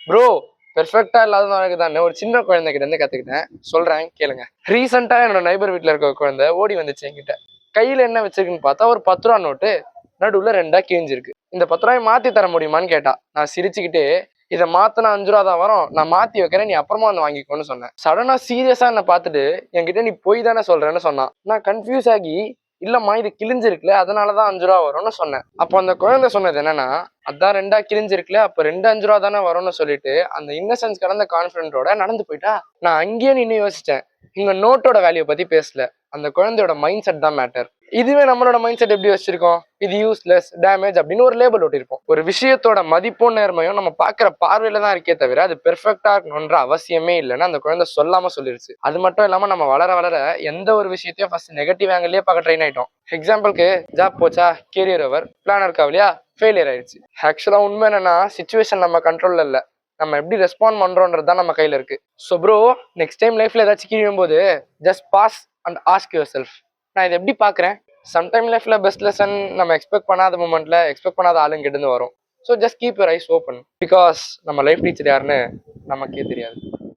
Bro பெர்ஃபெக்டா இல்லாதவனுக்கு தானே ஒரு சின்ன குழந்தைகிட்ட இருந்து கத்துக்கிட்டேன், சொல்றேன் கேளுங்க. ரீசெண்டா என்னோட நைபர் வீட்டுல இருக்க குழந்தை ஓடி வந்துச்சு என்கிட்ட. கையில என்ன வச்சிருக்குன்னு பார்த்தா ஒரு 10 ரூபா நோட்டு, நடுவுல 2 கிழிஞ்சிருக்கு. இந்த 10 ரூபாய் மாத்தி தர முடியுமான்னு கேட்டா. நான் சிரிச்சுக்கிட்டே, இதை மாத்தினா 5 ரூபா தான் வரும், நான் மாத்தி வைக்கிறேன், நீ அப்புறமா வந்து வாங்கிக்கோன்னு சொன்னேன். சடனா சீரியஸா என்ன பார்த்துட்டு என்கிட்ட நீ போய் தானே சொல்றேன்னு சொன்னான். நான் கன்ஃபியூஸ் ஆகி, இல்லம்மா இது கிழிஞ்சிருக்குல அதனாலதான் 5 ரூபா வரும்னு சொன்னேன். அப்போ அந்த குழந்தை சொன்னது என்னன்னா, அதான் 2 கிழிஞ்சிருக்குல அப்ப 2 5 ரூபா தானே வரும்னு சொல்லிட்டு அந்த இன்னசென்ஸ் கடந்த கான்பிடென்ட்டோட நடந்து போயிட்டா. நான் அங்கேயே நின்று யோசிச்சேன், இங்க நோட்டோட வேல்யூ பத்தி பேசல, அந்த குழந்தையோட மைண்ட் செட் தான் மேட்டர். இதுவே நம்மளோட மைண்ட் செட் எப்படி வச்சிருக்கோம், இது யூஸ்லெஸ் டேமேஜ் அப்படின்னு ஒரு லேபிள் ஒட்டிருப்போம். ஒரு விஷயத்தோட மதிப்பும் நேர்மையும் நம்ம பாக்குற பார்வையில தான் இருக்கே தவிர அது பெர்ஃபெக்டா இருக்கணும்ன்ற அவசியமே இல்லைன்னு அந்த குழந்தை சொல்லாம சொல்லிருச்சு. அது மட்டும் இல்லாம நம்ம வளர வளர எந்த ஒரு விஷயத்தையும் ஃபர்ஸ்ட் நெகட்டிவ் ஆங்கிள்லயே பார்க்க ட்ரெயின் ஆயிட்டோம். எக்ஸாம்பிளுக்கு ஜாப் போச்சா, கேரியர் ஓவர், பிளான் இருக்காவிலையா, ஃபெயிலியர் ஆயிடுச்சு. ஆக்சுவலா உண்மை என்னன்னா சிச்சுவேஷன் நம்ம கண்ட்ரோல்ல இல்ல, நம்ம எப்படி ரெஸ்பாண்ட் பண்றோன்றது தான் நம்ம கையில இருக்கு. ஸோ ப்ரோ, நெக்ஸ்ட் டைம் லைஃப்ல ஏதாச்சும் கிழியும் போது just pause and ask yourself, நான் இதை எப்படி பாக்குறேன். சம்டைம் லைஃப்ல பெஸ்ட் லெசன் நம்ம எக்ஸ்பெக்ட் பண்ணாத மூமெண்ட்ல எக்ஸ்பெக்ட் பண்ணாத ஆளுங்கிட்ட இருந்து வரும். So just keep your eyes open, because நம்ம லைஃப் டீச்சர் யாருன்னு நமக்கே தெரியாது.